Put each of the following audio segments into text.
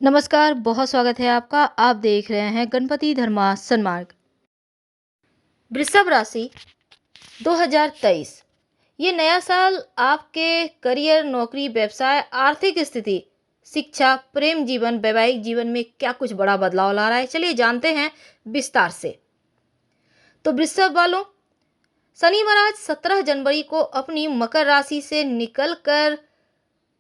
नमस्कार, बहुत स्वागत है आपका। आप देख रहे हैं गणपति धर्मा सन्मार्ग। वृषभ राशि 2023। ये नया साल आपके करियर, नौकरी, व्यवसाय, आर्थिक स्थिति, शिक्षा, प्रेम जीवन, वैवाहिक जीवन में क्या कुछ बड़ा बदलाव ला रहा है, चलिए जानते हैं विस्तार से। तो वृषभ वालों, शनि महाराज 17 जनवरी को अपनी मकर राशि से निकलकर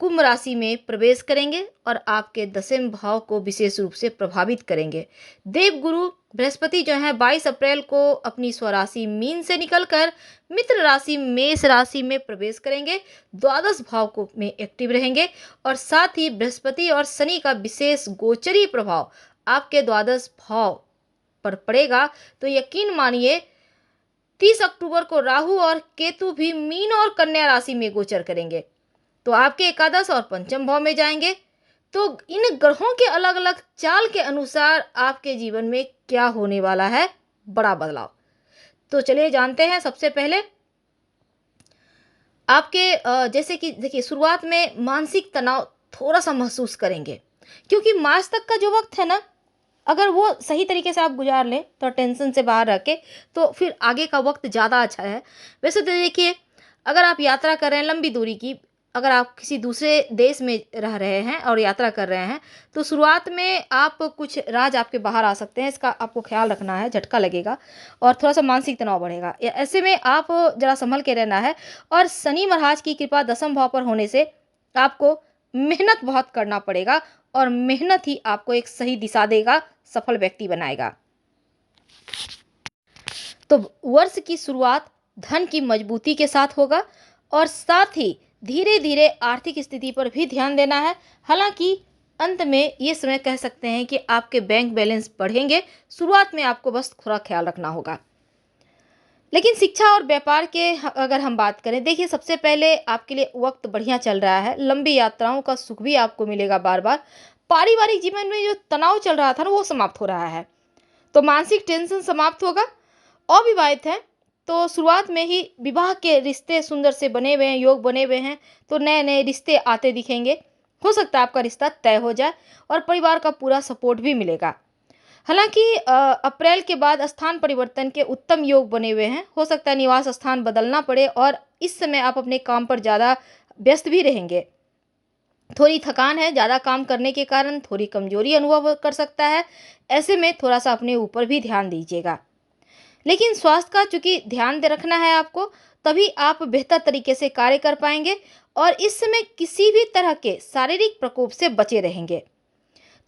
कुंभ राशि में प्रवेश करेंगे और आपके दसवें भाव को विशेष रूप से प्रभावित करेंगे। देवगुरु बृहस्पति जो है 22 अप्रैल को अपनी स्वराशि मीन से निकलकर मित्र राशि मेष राशि में प्रवेश करेंगे। द्वादश भाव को में एक्टिव रहेंगे और साथ ही बृहस्पति और शनि का विशेष गोचरी प्रभाव आपके द्वादश भाव पर पड़ेगा। तो यकीन मानिए 30 अक्टूबर को राहु और केतु भी मीन और कन्या राशि में गोचर करेंगे, तो आपके एकादश और पंचम भाव में जाएंगे। तो इन ग्रहों के अलग अलग चाल के अनुसार आपके जीवन में क्या होने वाला है बड़ा बदलाव। तो चलिए जानते हैं। सबसे पहले आपके जैसे कि देखिए, शुरुआत में मानसिक तनाव थोड़ा सा महसूस करेंगे, क्योंकि मार्च तक का जो वक्त है ना, अगर वो सही तरीके से आप गुजार लें तो टेंशन से बाहर रह के, तो फिर आगे का वक्त ज़्यादा अच्छा है। वैसे तो देखिए, अगर आप यात्रा कर रहे हैं लंबी दूरी की, अगर आप किसी दूसरे देश में रह रहे हैं और यात्रा कर रहे हैं, तो शुरुआत में आप कुछ राज आपके बाहर आ सकते हैं, इसका आपको ख्याल रखना है। झटका लगेगा और थोड़ा सा मानसिक तनाव बढ़ेगा। ऐसे में आप जरा संभल के रहना है। और शनि महाराज की कृपा दसम भाव पर होने से आपको मेहनत बहुत करना पड़ेगा और मेहनत ही आपको एक सही दिशा देगा, सफल व्यक्ति बनाएगा। तो वर्ष की शुरुआत धन की मजबूती के साथ होगा और साथ ही धीरे धीरे आर्थिक स्थिति पर भी ध्यान देना है। हालांकि अंत में ये समय कह सकते हैं कि आपके बैंक बैलेंस बढ़ेंगे। शुरुआत में आपको बस थोड़ा ख्याल रखना होगा। लेकिन शिक्षा और व्यापार के अगर हम बात करें, देखिए सबसे पहले आपके लिए वक्त बढ़िया चल रहा है। लंबी यात्राओं का सुख भी आपको मिलेगा बार बार। पारिवारिक जीवन में जो तनाव चल रहा था ना, वो समाप्त हो रहा है, तो मानसिक टेंशन समाप्त होगा। अविवाहित हैं तो शुरुआत में ही विवाह के रिश्ते सुंदर से बने हुए हैं, योग बने हुए हैं, तो नए नए रिश्ते आते दिखेंगे। हो सकता है आपका रिश्ता तय हो जाए और परिवार का पूरा सपोर्ट भी मिलेगा। हालांकि अप्रैल के बाद स्थान परिवर्तन के उत्तम योग बने हुए हैं। हो सकता है निवास स्थान बदलना पड़े और इस समय आप अपने काम पर ज़्यादा व्यस्त भी रहेंगे। थोड़ी थकान है, ज़्यादा काम करने के कारण थोड़ी कमजोरी अनुभव कर सकता है। ऐसे में थोड़ा सा अपने ऊपर भी ध्यान दीजिएगा। लेकिन स्वास्थ्य का चूंकि ध्यान दे रखना है आपको, तभी आप बेहतर तरीके से कार्य कर पाएंगे और इस समय किसी भी तरह के शारीरिक प्रकोप से बचे रहेंगे।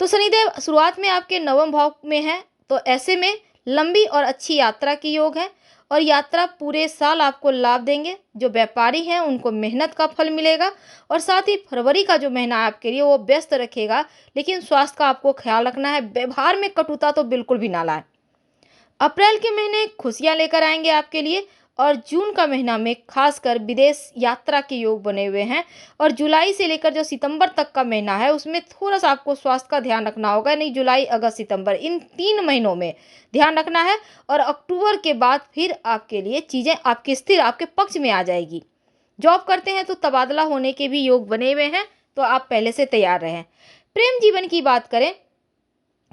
तो शनिदेव शुरुआत में आपके नवम भाव में है, तो ऐसे में लंबी और अच्छी यात्रा की योग है और यात्रा पूरे साल आपको लाभ देंगे। जो व्यापारी हैं उनको मेहनत का फल मिलेगा और साथ ही फरवरी का जो महीना है आपके लिए वो व्यस्त रखेगा। लेकिन स्वास्थ्य का आपको ख्याल रखना है। व्यवहार में कटुता तो बिल्कुल भी ना लाएं। अप्रैल के महीने खुशियां लेकर आएंगे आपके लिए और जून का महीना में खासकर विदेश यात्रा के योग बने हुए हैं। और जुलाई से लेकर जो सितंबर तक का महीना है उसमें थोड़ा सा आपको स्वास्थ्य का ध्यान रखना होगा। नहीं, जुलाई अगस्त सितंबर इन 3 महीनों में ध्यान रखना है और अक्टूबर के बाद फिर आपके लिए चीज़ें आपकी स्थिर आपके पक्ष में आ जाएगी। जॉब करते हैं तो तबादला होने के भी योग बने हुए हैं, तो आप पहले से तैयार रहें। प्रेम जीवन की बात करें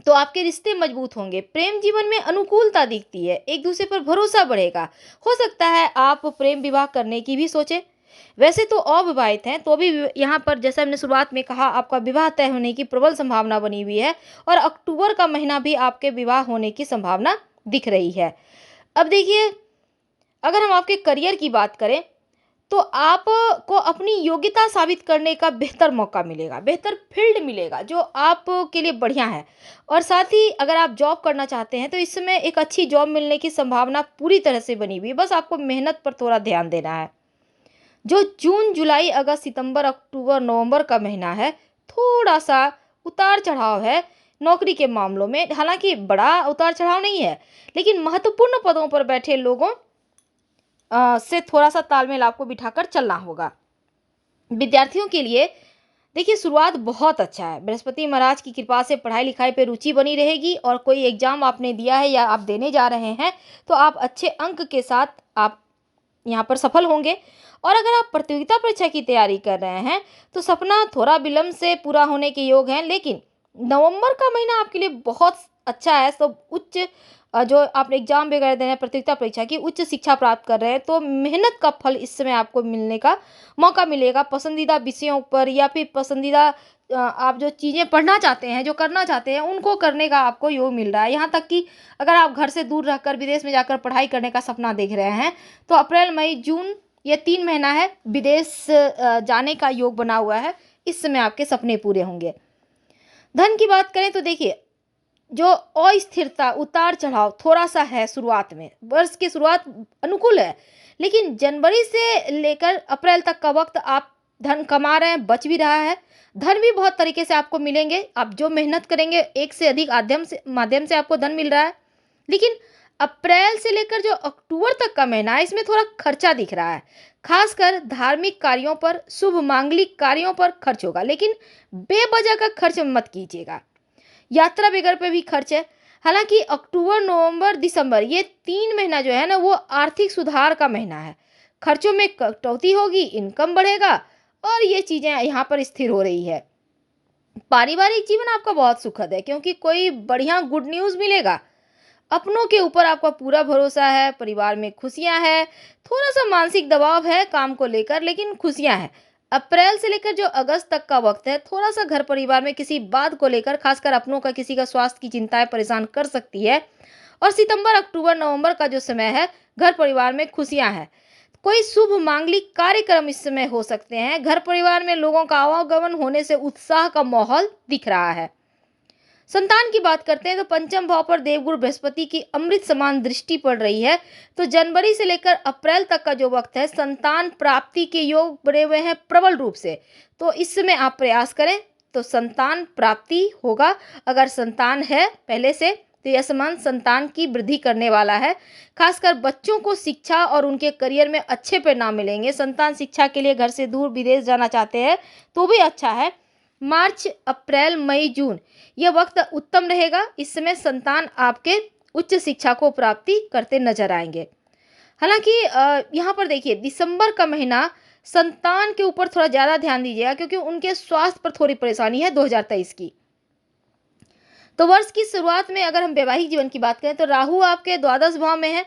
तो आपके रिश्ते मजबूत होंगे। प्रेम जीवन में अनुकूलता दिखती है, एक दूसरे पर भरोसा बढ़ेगा। हो सकता है आप प्रेम विवाह करने की भी सोचें। वैसे तो अविवाहित हैं तो भी यहाँ पर जैसा हमने शुरुआत में कहा, आपका विवाह तय होने की प्रबल संभावना बनी हुई है और अक्टूबर का महीना भी आपके विवाह होने की संभावना दिख रही है। अब देखिए, अगर हम आपके करियर की बात करें तो आपको अपनी योग्यता साबित करने का बेहतर मौका मिलेगा, बेहतर फील्ड मिलेगा जो आपके लिए बढ़िया है। और साथ ही अगर आप जॉब करना चाहते हैं तो इस समय एक अच्छी जॉब मिलने की संभावना पूरी तरह से बनी हुई है। बस आपको मेहनत पर थोड़ा ध्यान देना है। जो जून जुलाई अगस्त सितंबर अक्टूबर नवंबर का महीना है, थोड़ा सा उतार चढ़ाव है नौकरी के मामलों में। हालांकि बड़ा उतार चढ़ाव नहीं है, लेकिन महत्वपूर्ण पदों पर बैठे लोगों से थोड़ा सा तालमेल आपको बिठाकर चलना होगा। विद्यार्थियों के लिए देखिए शुरुआत बहुत अच्छा है। बृहस्पति महाराज की कृपा से पढ़ाई लिखाई पे रुचि बनी रहेगी और कोई एग्जाम आपने दिया है या आप देने जा रहे हैं तो आप अच्छे अंक के साथ आप यहाँ पर सफल होंगे। और अगर आप प्रतियोगिता परीक्षा की तैयारी कर रहे हैं तो सपना थोड़ा विलंब से पूरा होने के योग हैं, लेकिन नवंबर का महीना आपके लिए बहुत अच्छा है। तो उच्च जो आप एग्जाम वगैरह दे रहे हैं, प्रतियोगिता परीक्षा की, उच्च शिक्षा प्राप्त कर रहे हैं, तो मेहनत का फल इस समय आपको मिलने का मौका मिलेगा। पसंदीदा विषयों पर या फिर पसंदीदा आप जो चीज़ें पढ़ना चाहते हैं, जो करना चाहते हैं, उनको करने का आपको योग मिल रहा है। यहाँ तक कि अगर आप घर से दूर रहकर विदेश में जाकर पढ़ाई करने का सपना देख रहे हैं, तो अप्रैल मई जून ये 3 महीना है, विदेश जाने का योग बना हुआ है। इस समय आपके सपने पूरे होंगे। धन की बात करें तो देखिए, जो अस्थिरता, उतार-चढ़ाव थोड़ा-सा है शुरुआत में, वर्ष की शुरुआत अनुकूल है, लेकिन जनवरी से लेकर अप्रैल तक का वक़्त आप धन कमा रहे हैं, बच भी रहा है। धन भी बहुत तरीके से आपको मिलेंगे, आप जो मेहनत करेंगे, एक से अधिक माध्यम से आपको धन मिल रहा है। लेकिन अप्रैल से लेकर जो अक्टूबर तक का महीना है, इसमें थोड़ा खर्चा दिख रहा है। खासकर धार्मिक कार्यों पर, शुभ मांगलिक कार्यों पर खर्च होगा, लेकिन बेवजह का खर्च मत कीजिएगा। यात्रा वगैरह पे भी खर्च है। हालाँकि अक्टूबर, नवंबर, दिसंबर ये 3 महीना जो है ना, वो आर्थिक सुधार का महीना है। खर्चों में कटौती होगी, इनकम बढ़ेगा और ये चीज़ें यहाँ पर स्थिर हो रही है। पारिवारिक जीवन आपका बहुत सुखद है, क्योंकि कोई बढ़िया गुड न्यूज़ मिलेगा। अपनों के ऊपर आपका पूरा भरोसा है, परिवार में खुशियाँ हैं, थोड़ा-सा मानसिक दबाव है काम को लेकर, लेकिन खुशियाँ हैं। अप्रैल से लेकर जो अगस्त तक का वक़्त है, थोड़ा-सा घर परिवार में किसी बात को लेकर, खासकर अपनों का किसी का स्वास्थ्य की चिंताएँ परेशान कर सकती है। और सितंबर, अक्टूबर, नवंबर का जो समय है, घर परिवार में खुशियाँ हैं। कोई शुभ मांगलिक कार्यक्रम इस समय हो सकते हैं। घर परिवार में लोगों का आवागमन होने से उत्साह का माहौल दिख रहा है। संतान की बात करते हैं तो पंचम भाव पर देवगुरु बृहस्पति की अमृत समान दृष्टि पड़ रही है। तो जनवरी से लेकर अप्रैल तक का जो वक्त है, संतान प्राप्ति के योग बने हुए हैं प्रबल रूप से। तो इस समय आप प्रयास करें तो संतान प्राप्ति होगा। अगर संतान है पहले से, तो यह समान संतान की वृद्धि करने वाला है। खासकर बच्चों को शिक्षा और उनके करियर में अच्छे परिणाम मिलेंगे। संतान शिक्षा के लिए घर से दूर विदेश जाना चाहते हैं तो भी अच्छा है। मार्च, अप्रैल, मई, जून यह वक्त उत्तम रहेगा। इस समय संतान आपके उच्च शिक्षा को प्राप्ति करते नजर आएंगे। हालांकि यहाँ पर देखिए, दिसंबर का महीना संतान के ऊपर थोड़ा ज़्यादा ध्यान दीजिएगा, क्योंकि उनके स्वास्थ्य पर थोड़ी परेशानी है 2023 की। तो वर्ष की शुरुआत में अगर हम वैवाहिक जीवन की बात करें तो राहु आपके द्वादश भाव में है।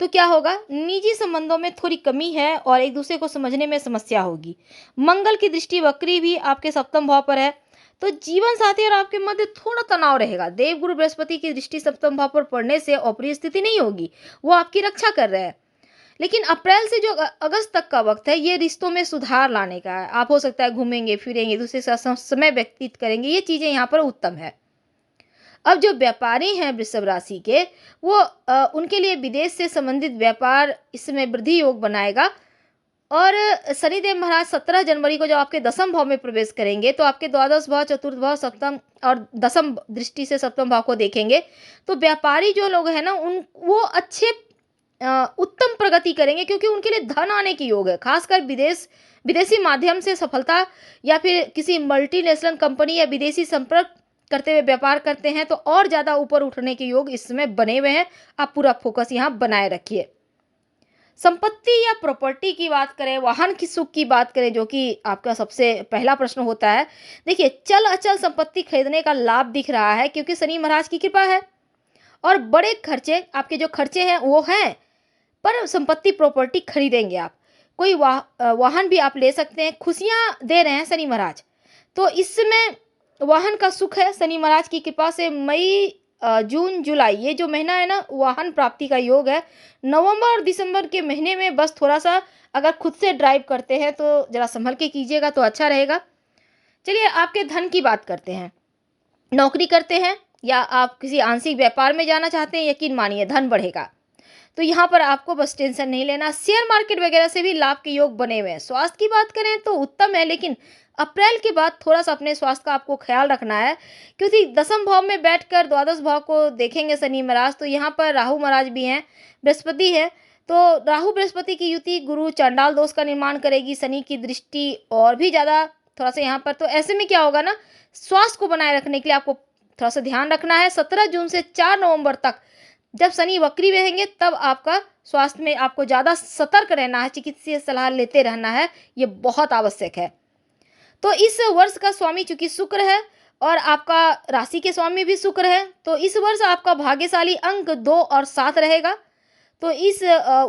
तो क्या होगा, निजी संबंधों में थोड़ी कमी है और एक दूसरे को समझने में समस्या होगी। मंगल की दृष्टि वक्री भी आपके सप्तम भाव पर है। तो जीवन साथी और आपके मध्य थोड़ा तनाव रहेगा। देवगुरु बृहस्पति की दृष्टि सप्तम भाव पर पड़ने से अप्रिय स्थिति नहीं होगी, वो आपकी रक्षा कर रहे हैं। लेकिन अप्रैल से जो अगस्त तक का वक्त है, ये रिश्तों में सुधार लाने का है। आप हो सकता है घूमेंगे फिरेंगे, दूसरे के साथ समय व्यतीत करेंगे, ये चीज़ें यहाँ पर उत्तम है। अब जो व्यापारी हैं वृषभ राशि के, वो उनके लिए विदेश से संबंधित व्यापार इस समय वृद्धि योग बनाएगा। और शनिदेव महाराज 17 जनवरी को जब आपके दसम भाव में प्रवेश करेंगे, तो आपके द्वादश भाव, चतुर्थ भाव, सप्तम और दसम दृष्टि से सप्तम भाव को देखेंगे। तो व्यापारी जो लोग हैं ना, उन वो अच्छे उत्तम प्रगति करेंगे, क्योंकि उनके लिए धन आने की योग है। खासकर विदेशी माध्यम से सफलता, या फिर किसी मल्टीनेशनल कंपनी या विदेशी संपर्क करते हुए व्यापार करते हैं तो और ज़्यादा ऊपर उठने के योग इस समय बने हुए हैं। आप पूरा फोकस यहाँ बनाए रखिए। संपत्ति या प्रॉपर्टी की बात करें, वाहन की सुख की बात करें, जो कि आपका सबसे पहला प्रश्न होता है। देखिए, चल अचल संपत्ति खरीदने का लाभ दिख रहा है, क्योंकि शनि महाराज की कृपा है। और बड़े खर्चे, आपके जो खर्चे हैं वो हैं, पर संपत्ति प्रॉपर्टी खरीदेंगे आप। कोई वाहन भी आप ले सकते हैं। खुशियाँ दे रहे हैं शनि महाराज। तो इस समय वाहन का सुख है शनि महाराज की कृपा से। मई, जून, जुलाई ये जो महीना है ना, वाहन प्राप्ति का योग है। नवंबर और दिसंबर के महीने में बस थोड़ा सा अगर खुद से ड्राइव करते हैं तो ज़रा संभल के कीजिएगा तो अच्छा रहेगा। चलिए, आपके धन की बात करते हैं। नौकरी करते हैं या आप किसी आंशिक व्यापार में जाना चाहते हैं, यकीन मानिए धन बढ़ेगा। तो यहाँ पर आपको बस टेंशन नहीं लेना। शेयर मार्केट वगैरह से भी लाभ के योग बने हुए हैं। स्वास्थ्य की बात करें तो उत्तम है, लेकिन अप्रैल के बाद थोड़ा सा अपने स्वास्थ्य का आपको ख्याल रखना है, क्योंकि दसम भाव में बैठकर द्वादश भाव को देखेंगे शनि महाराज। तो यहाँ पर राहु महाराज भी हैं, बृहस्पति है। तो राहु बृहस्पति की युति गुरु चांडाल दोष का निर्माण करेगी। शनि की दृष्टि और भी ज़्यादा थोड़ा सा यहाँ पर। तो ऐसे में क्या होगा ना, स्वास्थ्य को बनाए रखने के लिए आपको थोड़ा सा ध्यान रखना है। 17 जून से 4 नवंबर तक जब शनि वक्री रहेंगे, तब आपका स्वास्थ्य में आपको ज़्यादा सतर्क रहना है, चिकित्सीय सलाह लेते रहना है, ये बहुत आवश्यक है। तो इस वर्ष का स्वामी चूंकि शुक्र है और आपका राशि के स्वामी भी शुक्र है, तो इस वर्ष आपका भाग्यशाली अंक 2 और 7 रहेगा। तो इस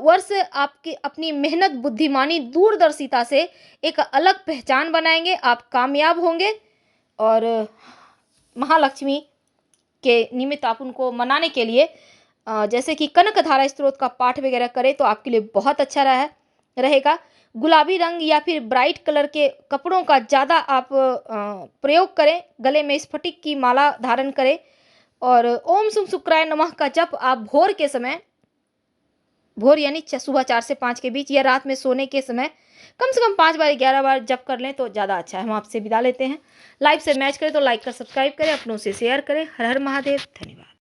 वर्ष आपकी अपनी मेहनत, बुद्धिमानी, दूरदर्शिता से एक अलग पहचान बनाएंगे, आप कामयाब होंगे। और महालक्ष्मी के निमित्त आप उनको मनाने के लिए जैसे कि कनकधारा स्तोत्र का पाठ वगैरह करें तो आपके लिए बहुत अच्छा रहेगा। गुलाबी रंग या फिर ब्राइट कलर के कपड़ों का ज़्यादा आप प्रयोग करें। गले में स्फटिक की माला धारण करें और ओम सुम शुक्राय नमः का जप आप भोर के समय, भोर यानी सुबह 4 से 5 के बीच, या रात में सोने के समय कम से कम 5 बार 11 बार जप कर लें तो ज़्यादा अच्छा है। हम आपसे विदा लेते हैं। लाइव से मैच करें तो लाइक कर सब्सक्राइब करें, अपनों से शेयर करें। हर हर महादेव। धन्यवाद।